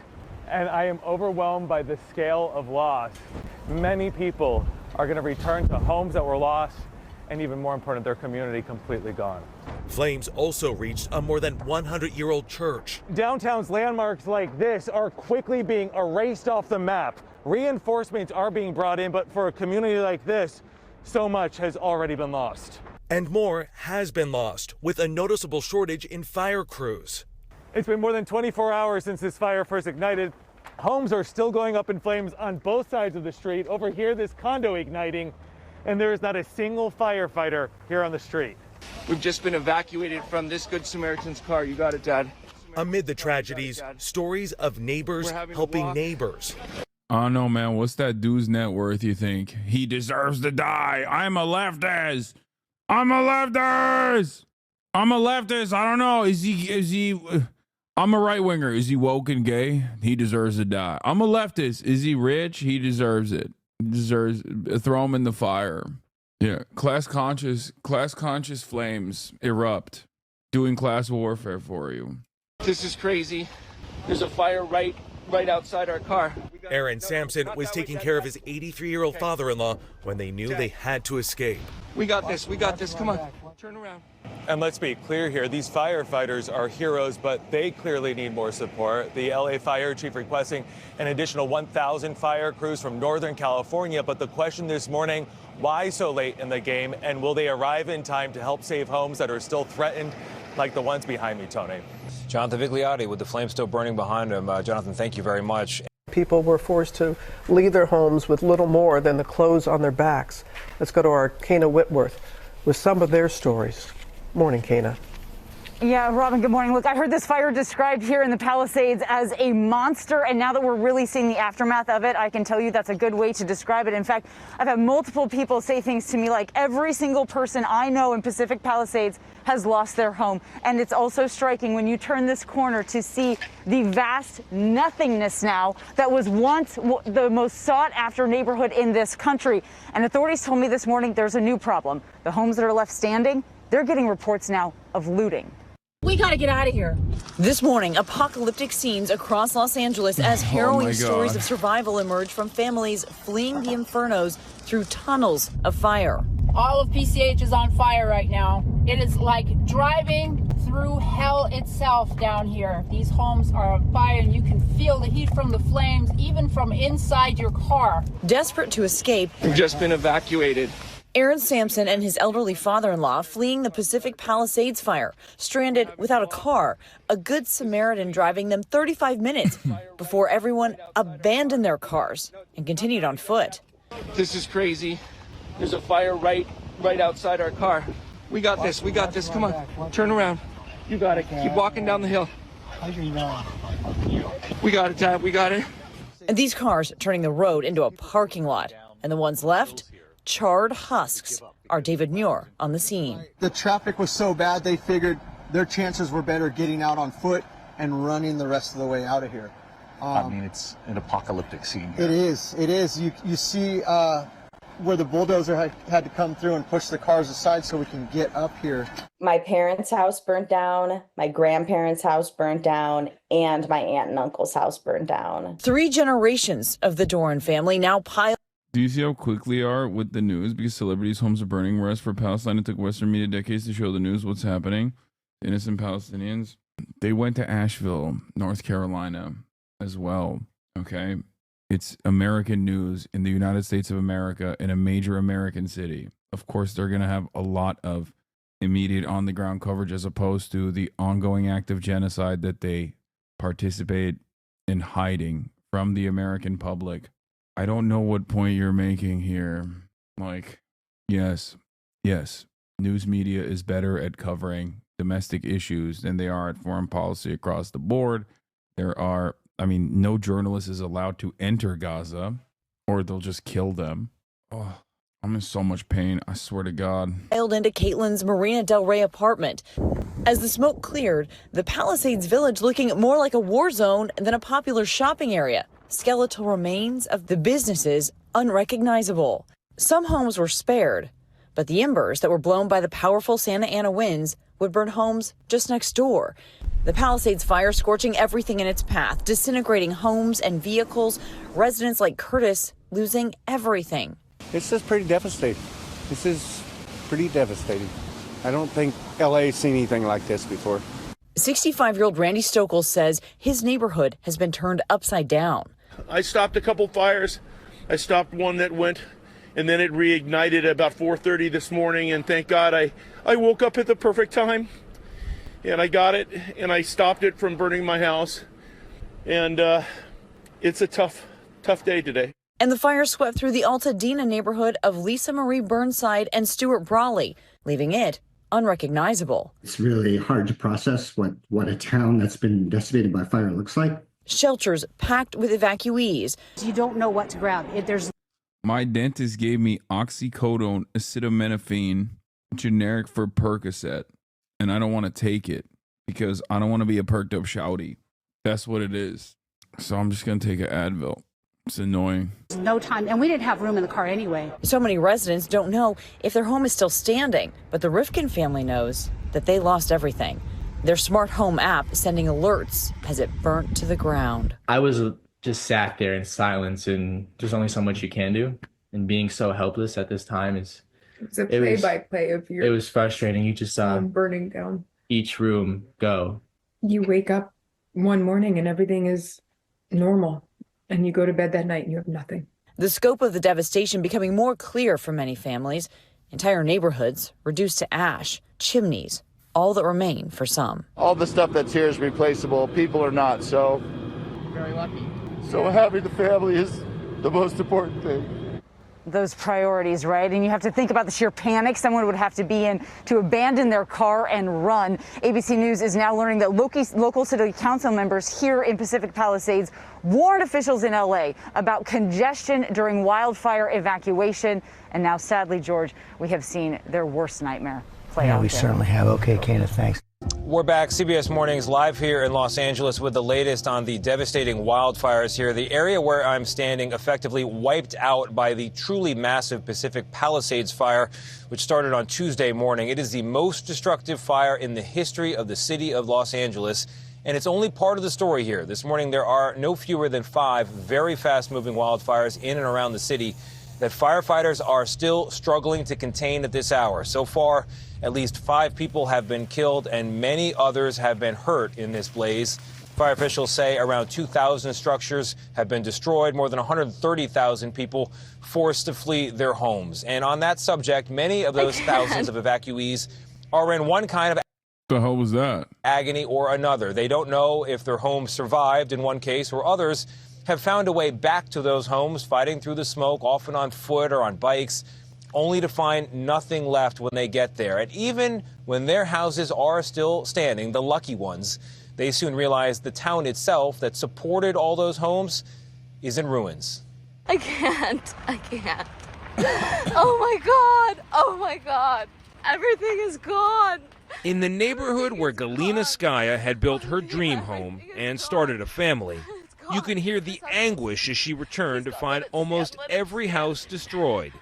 and I am overwhelmed by the scale of loss. Many people are going to return to homes that were lost, and even more important, their community completely gone. Flames also reached a more than 100-year-old church. Downtown's landmarks like this are quickly being erased off the map. Reinforcements are being brought in, but for a community like this, so much has already been lost. And more has been lost, with a noticeable shortage in fire crews. It's been more than 24 hours since this fire first ignited. Homes are still going up in flames on both sides of the street. Over here, this condo igniting, and there is not a single firefighter here on the street. We've just been evacuated from this Good Samaritan's car. You got it, Dad. Amid the tragedies, stories of neighbors helping neighbors. I don't know, man. What's that dude's net worth, you think? He deserves to die. I'm a leftist. I'm a leftist. I'm a leftist. I don't know. Is he I'm a right winger. Is he woke and gay? He deserves to die. I'm a leftist. Is he rich? He deserves it. He deserves throw him in the fire. Yeah. Class conscious flames erupt, doing class warfare for you. This is crazy. There's a fire right outside our car. Aaron Sampson was taking care of his 83-year-old father-in-law when they knew they had to escape. We got this. We got this. Come on. Turn around. And let's be clear here, these firefighters are heroes, but they clearly need more support. The LA Fire Chief requesting an additional 1,000 fire crews from Northern California. But the question this morning, why so late in the game? And will they arrive in time to help save homes that are still threatened, like the ones behind me, Tony? Jonathan Vigliotti with the flames still burning behind him. Jonathan, thank you very much. People were forced to leave their homes with little more than the clothes on their backs. Let's go to our Kana Whitworth with some of their stories. Morning, Kana. Yeah, Robin, good morning. Look, I heard this fire described here in the Palisades as a monster, and now that we're really seeing the aftermath of it, I can tell you that's a good way to describe it. In fact, I've had multiple people say things to me like every single person I know in Pacific Palisades has lost their home. And it's also striking when you turn this corner to see the vast nothingness now that was once the most sought after neighborhood in this country. And authorities told me this morning there's a new problem. The homes that are left standing, they're getting reports now of looting. We gotta get out of here. This morning, apocalyptic scenes across Los Angeles as harrowing stories of survival emerge from families fleeing the infernos through tunnels of fire. All of PCH is on fire right now. It is like driving through hell itself down here. These homes are on fire and you can feel the heat from the flames, even from inside your car. Desperate to escape, We've just been evacuated. Aaron Sampson and his elderly father-in-law fleeing the Pacific Palisades fire, stranded without a car, a good Samaritan driving them 35 minutes before everyone abandoned their cars and continued on foot. This is crazy. There's a fire right outside our car. We got this. We got this. Come on. Turn around. You got it. Keep walking down the hill. We got it, Dad. We got it. And these cars turning the road into a parking lot. And the ones left, charred husks. Our David Muir on the scene. The traffic was so bad they figured their chances were better getting out on foot and running the rest of the way out of here. I mean, it's an apocalyptic scene here. It is. It is. You see where the bulldozer had to come through and push the cars aside so we can get up here. My parents' house burnt down, my grandparents' house burnt down, and my aunt and uncle's house burnt down. 3 generations of the Doran family now piled. Do you see how quickly are with the news? Because celebrities' homes are burning, whereas for Palestine, it took Western media decades to show the news what's happening. Innocent Palestinians. They went to Asheville, North Carolina as well, okay? It's American news in the United States of America in a major American city. Of course, they're going to have a lot of immediate on-the-ground coverage as opposed to the ongoing act of genocide that they participate in hiding from the American public. I don't know what point you're making here. Like, yes, news media is better at covering domestic issues than they are at foreign policy across the board. No journalist is allowed to enter Gaza or they'll just kill them. Oh, I'm in so much pain. I swear to God. Piled into Caitlin's Marina Del Rey apartment. As the smoke cleared, the Palisades village looking more like a war zone than a popular shopping area. Skeletal remains of the businesses unrecognizable. Some homes were spared, but the embers that were blown by the powerful Santa Ana winds would burn homes just next door. The Palisades fire scorching everything in its path, disintegrating homes and vehicles, residents like Curtis losing everything. It's just pretty devastating. This is pretty devastating. I don't think LA's seen anything like this before. 65-year-old Randy Stokel says his neighborhood has been turned upside down. I stopped a couple fires. I stopped one that went and then it reignited about 4:30 this morning, and thank God I woke up at the perfect time, and I got it, and I stopped it from burning my house, and it's a tough day today. And the fire swept through the Altadena neighborhood of Lisa Marie Burnside and Stuart Brawley, leaving it unrecognizable. It's really hard to process what a town that's been decimated by fire looks like. Shelters packed with evacuees. You don't know what to grab. My dentist gave me oxycodone, acetaminophen, generic for Percocet, and I don't want to take it because I don't want to be a perked up shouty. That's what it is. So I'm just going to take an Advil. It's annoying. No time, and we didn't have room in the car anyway. So many residents don't know if their home is still standing, but the Rifkin family knows that they lost everything. Their smart home app sending alerts as it burnt to the ground. I was just sat there in silence, and there's only so much you can do. And being so helpless at this time it's a play-by-play of your. It was frustrating. You just saw burning down each room go. You wake up one morning and everything is normal, and you go to bed that night and you have nothing. The scope of the devastation becoming more clear for many families. Entire neighborhoods reduced to ash, chimneys, all that remain for some. All the stuff that's here is replaceable. People are not, so Very lucky. So having the family is the most important thing. Those priorities, right? And you have to think about the sheer panic someone would have to be in to abandon their car and run. ABC News is now learning that local city council members here in Pacific Palisades warned officials in LA about congestion during wildfire evacuation. And now, sadly, George, we have seen their worst nightmare play out. We certainly have. Okay, Candace, thanks. We're back. CBS Mornings live here in Los Angeles with the latest on the devastating wildfires here. The area where I'm standing effectively wiped out by the truly massive Pacific Palisades fire, which started on Tuesday morning. It is the most destructive fire in the history of the city of Los Angeles. And it's only part of the story here. This morning, there are no fewer than 5 very fast-moving wildfires in and around the city that firefighters are still struggling to contain at this hour. So far, at least 5 people have been killed and many others have been hurt in this blaze. Fire officials say around 2,000 structures have been destroyed, more than 130,000 people forced to flee their homes. And on that subject, many of those thousands of evacuees are in one kind of the hell was that? Agony or another. They don't know if their homes survived in one case, or others have found a way back to those homes, fighting through the smoke, often on foot or on bikes, only to find nothing left when they get there. And even when their houses are still standing, the lucky ones, they soon realize the town itself that supported all those homes is in ruins. I can't. Oh my God. Oh my God. Everything is gone. In the neighborhood where Galina Skaya had built her dream home and started a family, you can hear the anguish as she returned to find almost every house destroyed,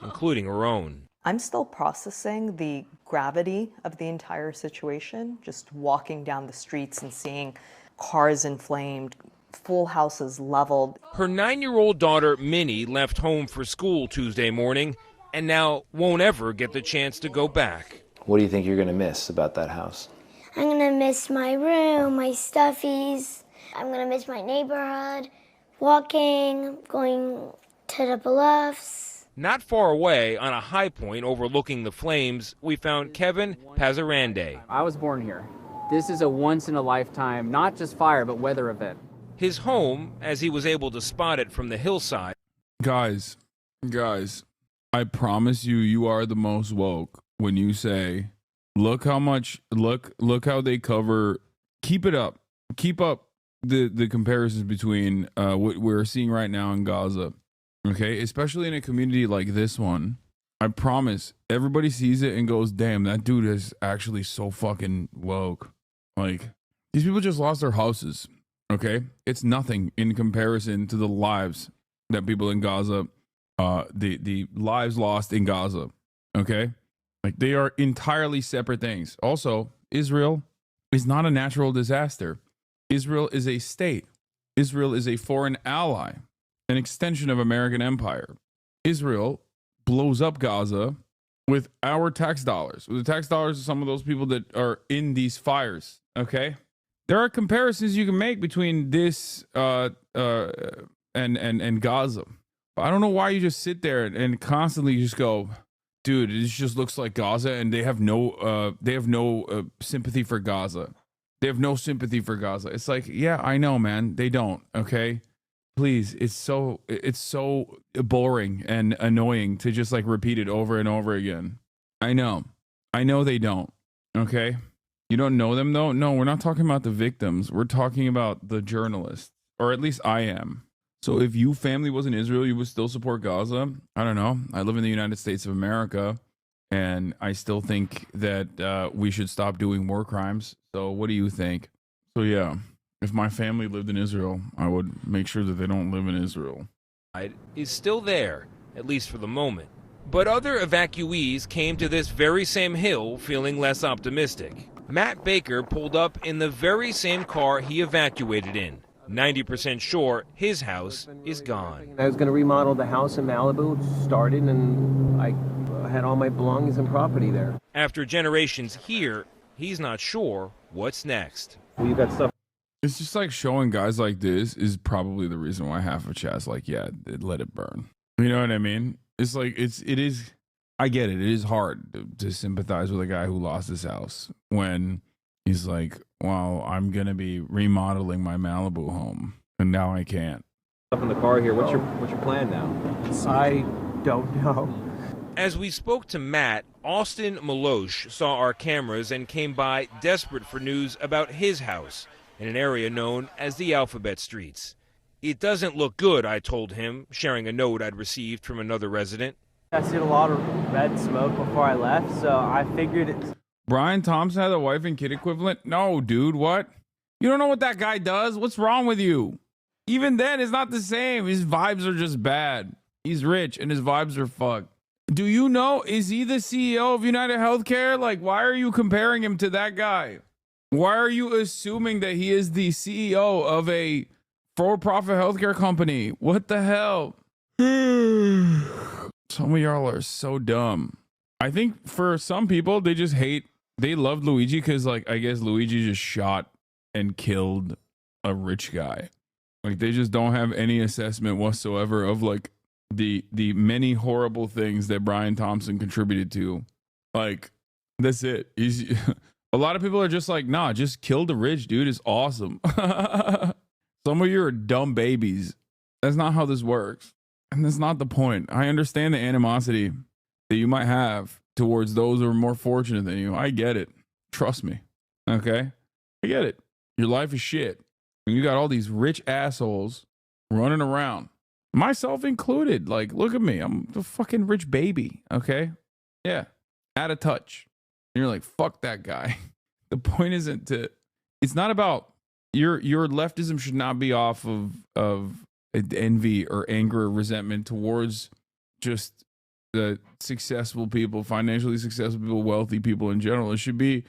including her own. I'm still processing the gravity of the entire situation, just walking down the streets and seeing cars inflamed, full houses leveled. Her 9-year-old daughter, Minnie, left home for school Tuesday morning and now won't ever get the chance to go back. What do you think you're going to miss about that house? I'm going to miss my room, my stuffies. I'm going to miss my neighborhood, walking, going to the bluffs. Not far away, on a high point overlooking the flames, we found Kevin Pazarande. I was born here. This is a once-in-a-lifetime, not just fire, but weather event. His home, as he was able to spot it from the hillside. Guys, I promise you, you are the most woke when you say, look how they cover, keep up the comparisons between what we're seeing right now in Gaza. Okay, especially in a community like this one, I promise everybody sees it and goes, damn, that dude is actually so fucking woke. Like, these people just lost their houses. Okay, it's nothing in comparison to the lives that people in Gaza, the lives lost in Gaza. Okay, like, they are entirely separate things. Also, Israel is not a natural disaster. Israel is a state. Israel is a foreign ally, an extension of American empire. Israel blows up Gaza with our tax dollars, with the tax dollars of some of those people that are in these fires. Okay, there are comparisons you can make between this and Gaza. But I don't know why you just sit there and constantly just go, dude, it just looks like Gaza, and they have no sympathy for Gaza. They have no sympathy for Gaza. It's like, yeah, I know, man. They don't. Okay, please. It's so boring and annoying to just like repeat it over and over again. I know they don't. Okay, you don't know them though. No, we're not talking about the victims. We're talking about the journalists, or at least I am. So if you family was in Israel, you would still support Gaza? I don't know. I live in the United States of America, and I still think that we should stop doing war crimes. So what do you think? So yeah, if my family lived in Israel, I would make sure that they don't live in Israel. Is still there, at least for the moment. But other evacuees came to this very same hill feeling less optimistic. Matt Baker pulled up in the very same car he evacuated in, 90% sure his house is gone. I was going to remodel the house in Malibu, started, and I had all my belongings and property there. After generations here, he's not sure what's next. Well, you got stuff. It's just like showing guys like this is probably the reason why half of chat's like, yeah, let it burn. You know what I mean? It's like, it is, I get it. It is hard to sympathize with a guy who lost his house when he's like, well, I'm going to be remodeling my Malibu home and now I can't. Stuff in the car here. What's your plan now? I don't know. As we spoke to Matt, Austin Malosh saw our cameras and came by desperate for news about his house in an area known as the Alphabet Streets. It doesn't look good, I told him, sharing a note I'd received from another resident. I seen a lot of red smoke before I left, so I figured it's... Brian Thompson had a wife and kid equivalent? No, dude, what? You don't know what that guy does? What's wrong with you? Even then, it's not the same. His vibes are just bad. He's rich and his vibes are fucked. Do you know, is he the CEO of United Healthcare? Like, why are you comparing him to that guy? Why are you assuming that he is the CEO of a for-profit healthcare company? What the hell? Some of y'all are so dumb. I think for some people, they just hate, they loved Luigi because, like, I guess Luigi just shot and killed a rich guy. Like, they just don't have any assessment whatsoever of, like, the many horrible things that Brian Thompson contributed to. Like, that's it. He's a lot of people are just like, nah, just kill the rich, dude. It's awesome. Some of you are dumb babies. That's not how this works. And that's not the point. I understand the animosity that you might have towards those who are more fortunate than you. I get it. Trust me. Okay? I get it. Your life is shit. And you got all these rich assholes running around. Myself included. Like, look at me. I'm the fucking rich baby. Okay? Yeah. Out of touch. And you're like, fuck that guy. The point isn't to, it's not about, your leftism should not be off of envy or anger or resentment towards just the successful people, financially successful people, wealthy people in general. It should be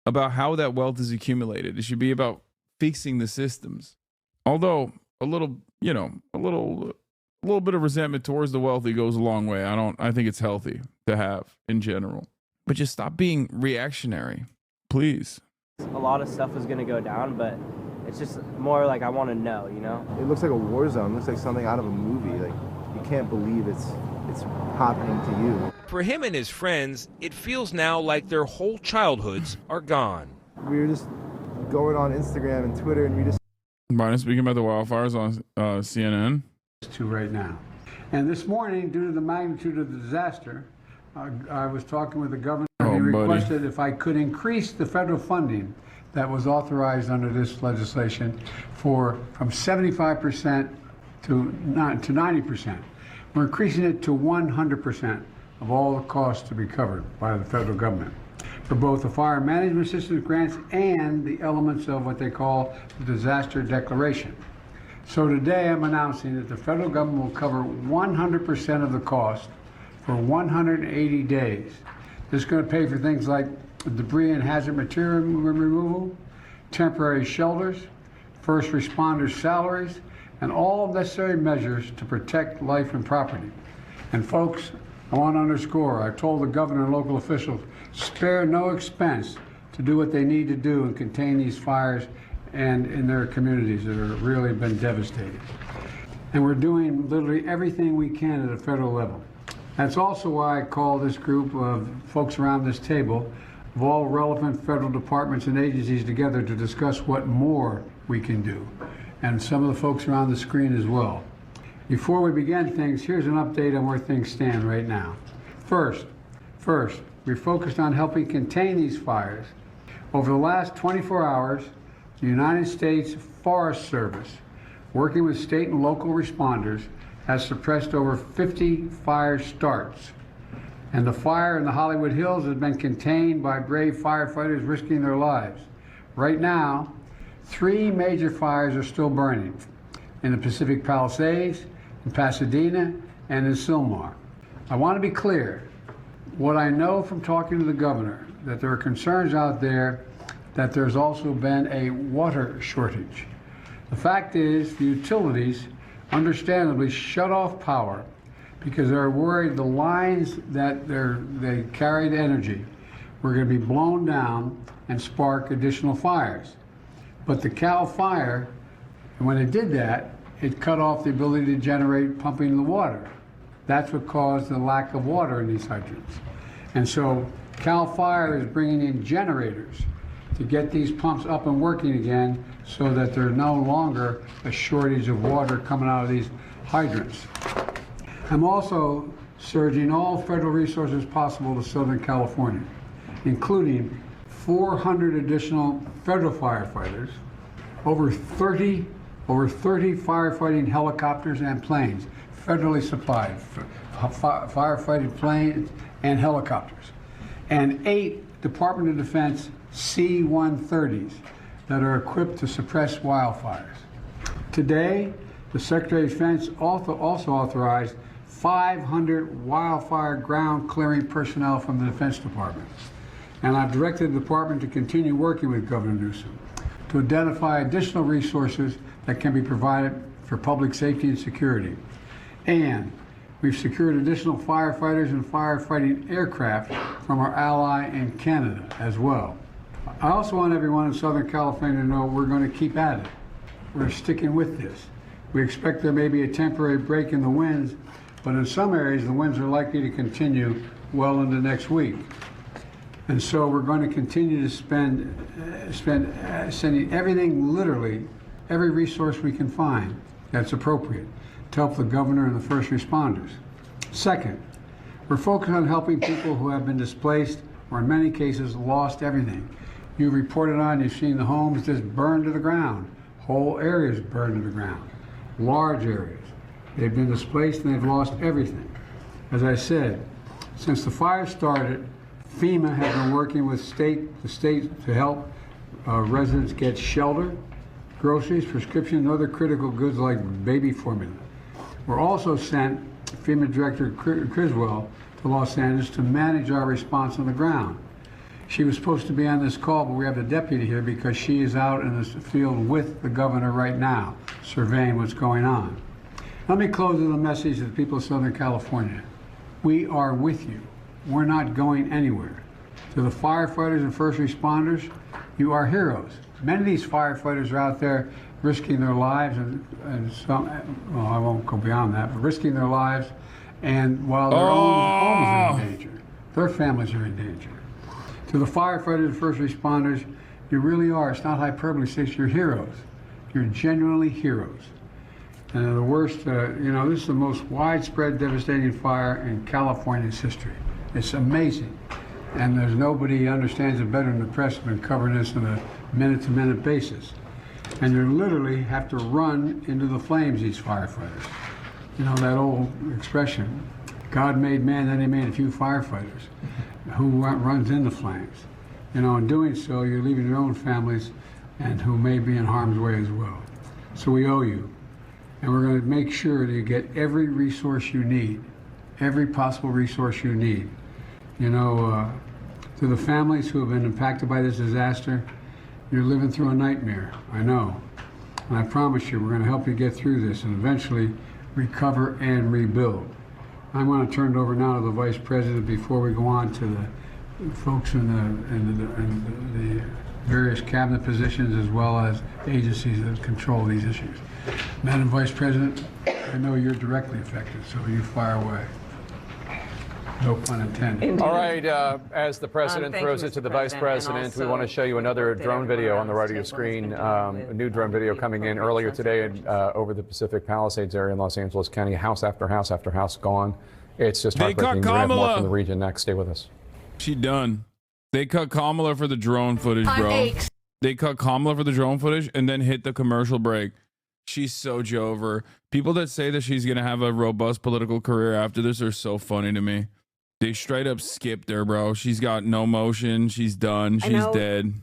about how that wealth is accumulated. It should be about fixing the systems. Although a little, a little bit of resentment towards the wealthy goes a long way. I think it's healthy to have in general. But just stop being reactionary, please. A lot of stuff is going to go down, but it's just more like I want to know, It looks like a war zone. It looks like something out of a movie. Like, you can't believe it's happening to you. For him and his friends, it feels now like their whole childhoods are gone. We were just going on Instagram and Twitter, and we just... Brian speaking about the wildfires on CNN. To right now. And this morning, due to the magnitude of the disaster, I was talking with the governor. He requested if I could increase the federal funding that was authorized under this legislation from 75% to 90%. We're increasing it to 100% of all the costs to be covered by the federal government for both the fire management systems grants and the elements of what they call the disaster declaration. So today I'm announcing that the federal government will cover 100% of the cost for 180 days. This is going to pay for things like debris and hazard material removal, temporary shelters, first responders' salaries, and all necessary measures to protect life and property. And folks, I want to underscore, I told the governor and local officials, spare no expense to do what they need to do and contain these fires and in their communities that have really been devastated. And we're doing literally everything we can at a federal level. That's also why I call this group of folks around this table of all relevant federal departments and agencies together to discuss what more we can do. And some of the folks are on the screen as well. Before we begin things, here's an update on where things stand right now. First, we're focused on helping contain these fires. Over the last 24 hours, the United States Forest Service, working with state and local responders, has suppressed over 50 fire starts. And the fire in the Hollywood Hills has been contained by brave firefighters risking their lives. Right now, 3 major fires are still burning in the Pacific Palisades, in Pasadena, and in Sylmar. I want to be clear, what I know from talking to the governor, that there are concerns out there that there's also been a water shortage. The fact is, the utilities understandably shut off power because they're worried the lines that they carried energy were going to be blown down and spark additional fires. But the Cal Fire, when it did that, it cut off the ability to generate pumping the water. That's what caused the lack of water in these hydrants. And so Cal Fire is bringing in generators to get these pumps up and working again so that there's no longer a shortage of water coming out of these hydrants. I'm also surging all federal resources possible to Southern California, including 400 additional federal firefighters, over 30 firefighting helicopters and planes, federally supplied, firefighting planes and helicopters, and 8 Department of Defense C-130s that are equipped to suppress wildfires. Today, the Secretary of Defense also authorized 500 wildfire ground clearing personnel from the Defense Department. And I've directed the department to continue working with Governor Newsom to identify additional resources that can be provided for public safety and security. And we've secured additional firefighters and firefighting aircraft from our ally in Canada as well. I also want everyone in Southern California to know we're going to keep at it. We're sticking with this. We expect there may be a temporary break in the winds, but in some areas the winds are likely to continue well into next week. And so we're going to continue to sending everything, literally, every resource we can find that's appropriate to help the governor and the first responders. Second, we're focused on helping people who have been displaced or in many cases lost everything. You reported on, you've seen the homes just burned to the ground, whole areas burned to the ground, large areas. They've been displaced and they've lost everything. As I said, since the fire started, FEMA has been working with the state to help residents get shelter, groceries, prescription, and other critical goods like baby formula. We're also sent FEMA Director Criswell to Los Angeles to manage our response on the ground. She was supposed to be on this call, but we have the deputy here because she is out in the field with the governor right now, surveying what's going on. Let me close with a message to the people of Southern California. We are with you. We're not going anywhere. To the firefighters and first responders, you are heroes. Many of these firefighters are out there risking their lives, and some, well, I won't go beyond that, but risking their lives, and while their own homes are in danger, their families are in danger. To the firefighters and first responders, you really are, it's not hyperbole, you're heroes. You're genuinely heroes. And the worst, this is the most widespread, devastating fire in California's history. It's amazing. And there's nobody who understands it better than the press have been covering this on a minute-to-minute basis. And you literally have to run into the flames, these firefighters. You know, that old expression, God made man, then he made a few firefighters. Who runs into flames? You know, in doing so, you're leaving your own families and who may be in harm's way as well. So we owe you. And we're going to make sure that you get every resource you need, every possible resource you need. You know, to the families who have been impacted by this disaster, you're living through a nightmare, I know. And I promise you, we're going to help you get through this and eventually recover and rebuild. I'm going to turn it over now to the Vice President before we go on to the folks in the various cabinet positions as well as agencies that control these issues. Madam Vice President, I know you're directly affected, so you fire away. No pun intended. All right, as the president throws it to the vice president, we want to show you another drone video on the right of your screen. A new drone video coming in earlier today over the Pacific Palisades area in Los Angeles County. House after house after house gone. It's just heartbreaking. We're going to have more from the region next. Stay with us. She done. They cut Kamala for the drone footage, bro. They cut Kamala for the drone footage and then hit the commercial break. She's so Jover. People that say that she's going to have a robust political career after this are so funny to me. They straight up skipped her, bro. She's got no motion. She's done. She's dead.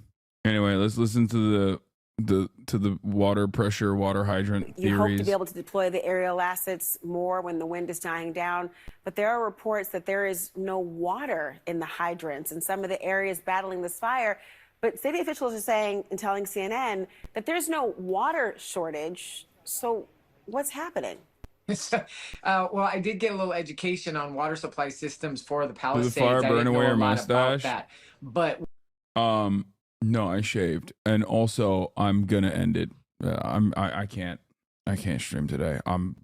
Anyway, let's listen to the water pressure, water hydrant theories. You hope to be able to deploy the aerial assets more when the wind is dying down. But there are reports that there is no water in the hydrants in some of the areas battling this fire. But city officials are saying and telling CNN that there's no water shortage. So what's happening? Well, I did get a little education on water supply systems for the Palisades. Did the fire burn away your mustache? But no, I shaved, and also I'm gonna end it. I can't stream today. I'm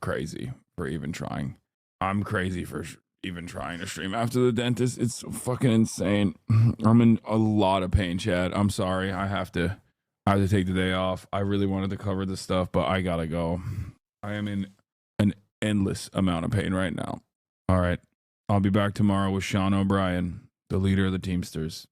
crazy for even trying. I'm crazy for even trying to stream after the dentist. It's fucking insane. I'm in a lot of pain, Chad. I'm sorry. I have to take the day off. I really wanted to cover this stuff, but I gotta go. I am in an endless amount of pain right now. All right. I'll be back tomorrow with Sean O'Brien, the leader of the Teamsters.